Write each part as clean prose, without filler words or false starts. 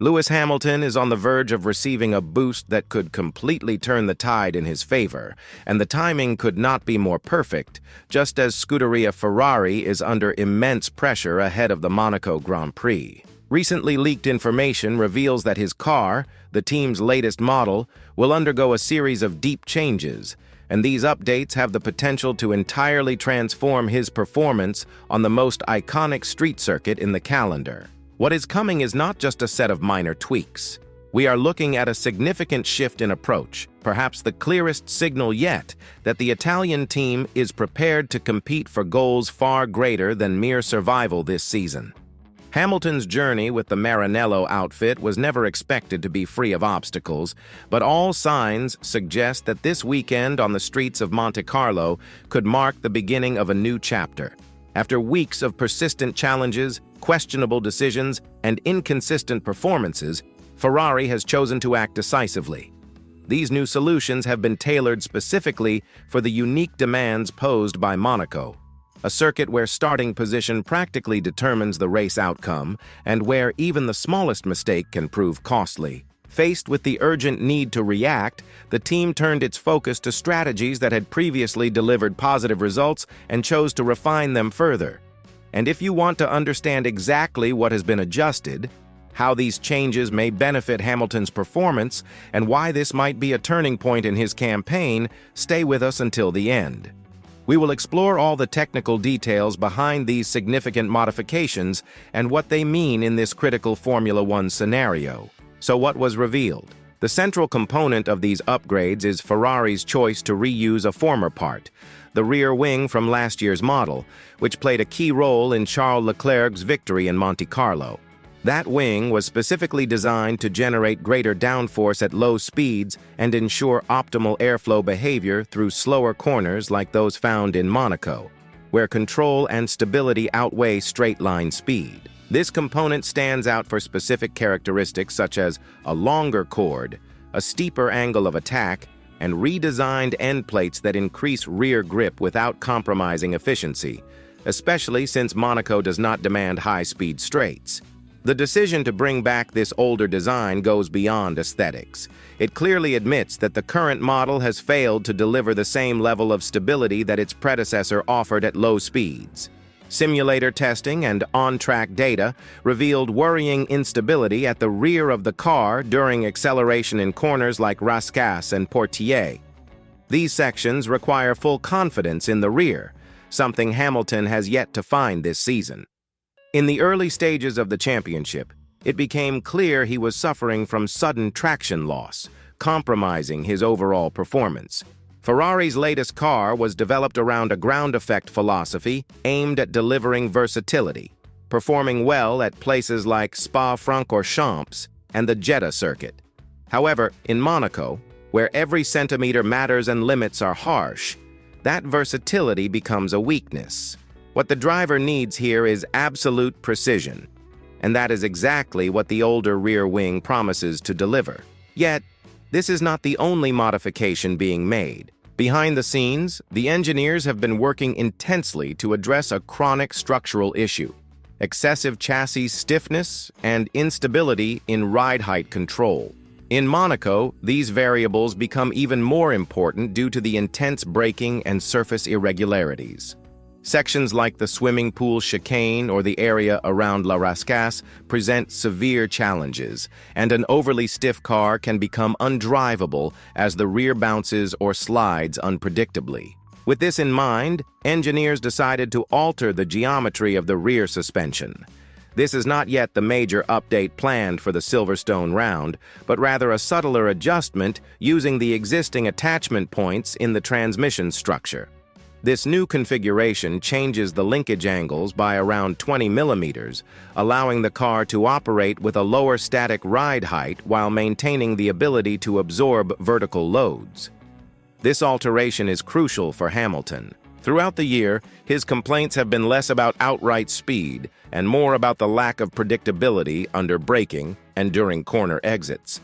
Lewis Hamilton is on the verge of receiving a boost that could completely turn the tide in his favor, and the timing could not be more perfect, just as Scuderia Ferrari is under immense pressure ahead of the Monaco Grand Prix. Recently leaked information reveals that his car, the team's latest model, will undergo a series of deep changes, and these updates have the potential to entirely transform his performance on the most iconic street circuit in the calendar. What is coming is not just a set of minor tweaks. We are looking at a significant shift in approach, perhaps the clearest signal yet that the Italian team is prepared to compete for goals far greater than mere survival this season. Hamilton's journey with the Maranello outfit was never expected to be free of obstacles, but all signs suggest that this weekend on the streets of Monte Carlo could mark the beginning of a new chapter. After weeks of persistent challenges, questionable decisions, and inconsistent performances, Ferrari has chosen to act decisively. These new solutions have been tailored specifically for the unique demands posed by Monaco, a circuit where starting position practically determines the race outcome and where even the smallest mistake can prove costly. Faced with the urgent need to react, the team turned its focus to strategies that had previously delivered positive results and chose to refine them further. And if you want to understand exactly what has been adjusted, how these changes may benefit Hamilton's performance, and why this might be a turning point in his campaign, stay with us until the end. We will explore all the technical details behind these significant modifications and what they mean in this critical Formula One scenario. So what was revealed? The central component of these upgrades is Ferrari's choice to reuse a former part, the rear wing from last year's model, which played a key role in Charles Leclerc's victory in Monte Carlo. That wing was specifically designed to generate greater downforce at low speeds and ensure optimal airflow behavior through slower corners like those found in Monaco, where control and stability outweigh straight-line speed. This component stands out for specific characteristics such as a longer chord, a steeper angle of attack, and redesigned end plates that increase rear grip without compromising efficiency, especially since Monaco does not demand high-speed straights. The decision to bring back this older design goes beyond aesthetics. It clearly admits that the current model has failed to deliver the same level of stability that its predecessor offered at low speeds. Simulator testing and on-track data revealed worrying instability at the rear of the car during acceleration in corners like Rascasse and Portier. These sections require full confidence in the rear, something Hamilton has yet to find this season. In the early stages of the championship, it became clear he was suffering from sudden traction loss, compromising his overall performance. Ferrari's latest car was developed around a ground effect philosophy aimed at delivering versatility, performing well at places like Spa-Francorchamps and the Jeddah circuit. However, in Monaco, where every centimeter matters and limits are harsh, that versatility becomes a weakness. What the driver needs here is absolute precision, and that is exactly what the older rear wing promises to deliver. Yet, this is not the only modification being made. Behind the scenes, the engineers have been working intensely to address a chronic structural issue: excessive chassis stiffness and instability in ride height control. In Monaco, these variables become even more important due to the intense braking and surface irregularities. Sections like the swimming pool chicane or the area around La Rascasse present severe challenges, and an overly stiff car can become undrivable as the rear bounces or slides unpredictably. With this in mind, engineers decided to alter the geometry of the rear suspension. This is not yet the major update planned for the Silverstone round, but rather a subtler adjustment using the existing attachment points in the transmission structure. This new configuration changes the linkage angles by around 20 millimeters, allowing the car to operate with a lower static ride height while maintaining the ability to absorb vertical loads. This alteration is crucial for Hamilton. Throughout the year, his complaints have been less about outright speed and more about the lack of predictability under braking and during corner exits.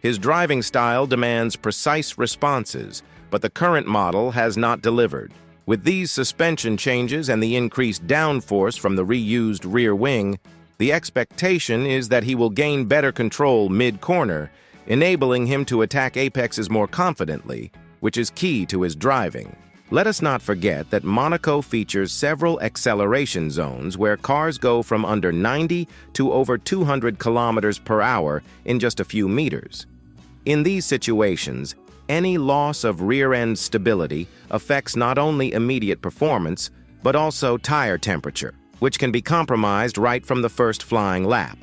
His driving style demands precise responses, but the current model has not delivered. With these suspension changes and the increased downforce from the reused rear wing, The expectation is that he will gain better control mid-corner, enabling him to attack apexes more confidently, which is key to his driving. Let us not forget that Monaco features several acceleration zones where cars go from under 90 to over 200 kilometers per hour in just a few meters. In these situations, any loss of rear-end stability affects not only immediate performance, but also tire temperature, which can be compromised right from the first flying lap.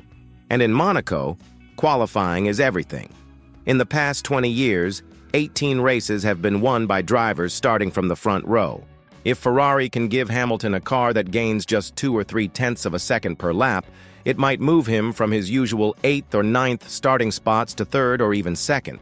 And in Monaco, qualifying is everything. In the past 20 years, 18 races have been won by drivers starting from the front row. If Ferrari can give Hamilton a car that gains just 2 or 3 tenths of a second per lap, it might move him from his usual 8th or 9th starting spots to 3rd or even 2nd.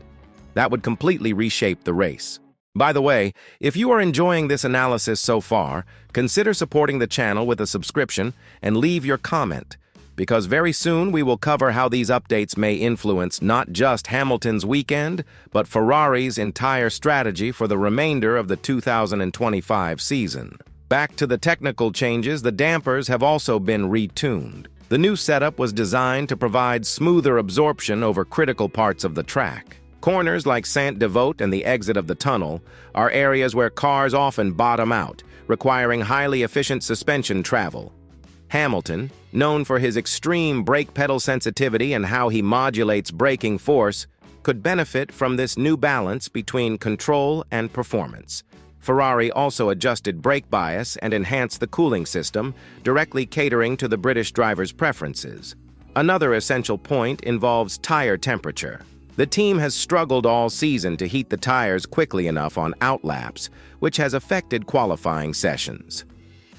That would completely reshape the race. By the way, if you are enjoying this analysis so far, consider supporting the channel with a subscription and leave your comment, because very soon we will cover how these updates may influence not just Hamilton's weekend, but Ferrari's entire strategy for the remainder of the 2025 season. Back to the technical changes, the dampers have also been retuned. The new setup was designed to provide smoother absorption over critical parts of the track. Corners like Saint-Devote and the exit of the tunnel are areas where cars often bottom out, requiring highly efficient suspension travel. Hamilton, known for his extreme brake pedal sensitivity and how he modulates braking force, could benefit from this new balance between control and performance. Ferrari also adjusted brake bias and enhanced the cooling system, directly catering to the British driver's preferences. Another essential point involves tire temperature. The team has struggled all season to heat the tires quickly enough on outlaps, which has affected qualifying sessions.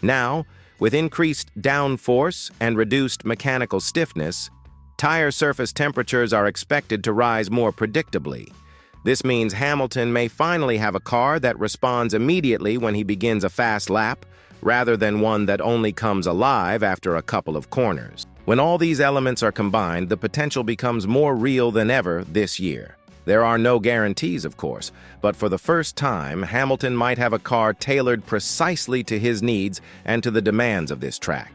Now, with increased downforce and reduced mechanical stiffness, tire surface temperatures are expected to rise more predictably. This means Hamilton may finally have a car that responds immediately when he begins a fast lap, rather than one that only comes alive after a couple of corners. When all these elements are combined, the potential becomes more real than ever this year. There are no guarantees, of course, but for the first time, Hamilton might have a car tailored precisely to his needs and to the demands of this track.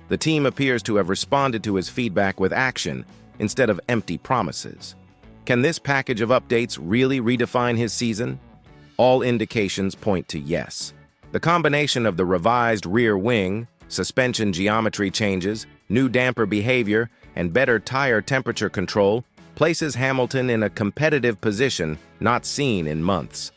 The team appears to have responded to his feedback with action instead of empty promises. Can this package of updates really redefine his season? All indications point to yes. The combination of the revised rear wing, suspension geometry changes, new damper behavior, and better tire temperature control places Hamilton in a competitive position not seen in months.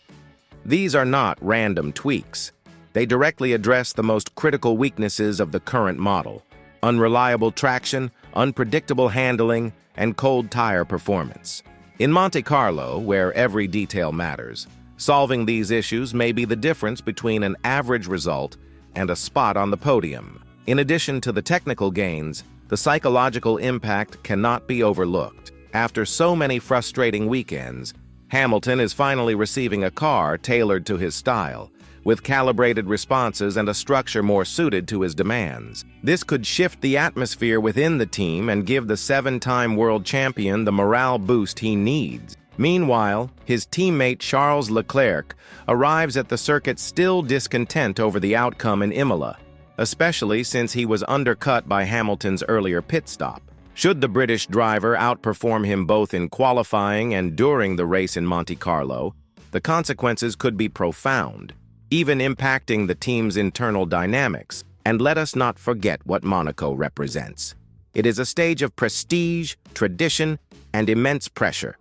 These are not random tweaks. They directly address the most critical weaknesses of the current model: unreliable traction, unpredictable handling, and cold tire performance. In Monte Carlo, where every detail matters, solving these issues may be the difference between an average result and a spot on the podium. In addition to the technical gains, the psychological impact cannot be overlooked. After so many frustrating weekends, Hamilton is finally receiving a car tailored to his style, with calibrated responses and a structure more suited to his demands. This could shift the atmosphere within the team and give the 7-time world champion the morale boost he needs. Meanwhile, his teammate Charles Leclerc arrives at the circuit still discontent over the outcome in Imola, especially since he was undercut by Hamilton's earlier pit stop. Should the British driver outperform him both in qualifying and during the race in Monte Carlo, the consequences could be profound, even impacting the team's internal dynamics. And let us not forget what Monaco represents. It is a stage of prestige, tradition, and immense pressure.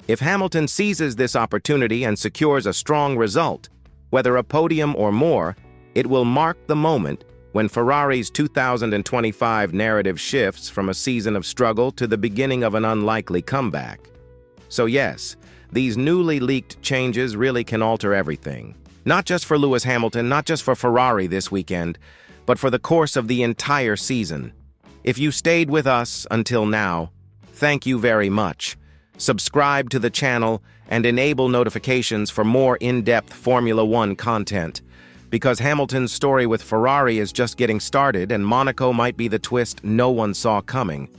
If Hamilton seizes this opportunity and secures a strong result, whether a podium or more, it will mark the moment when Ferrari's 2025 narrative shifts from a season of struggle to the beginning of an unlikely comeback. So yes, these newly leaked changes really can alter everything. Not just for Lewis Hamilton, not just for Ferrari this weekend, but for the course of the entire season. If you stayed with us until now, thank you very much. Subscribe to the channel and enable notifications for more in-depth Formula One content, because Hamilton's story with Ferrari is just getting started and Monaco might be the twist no one saw coming.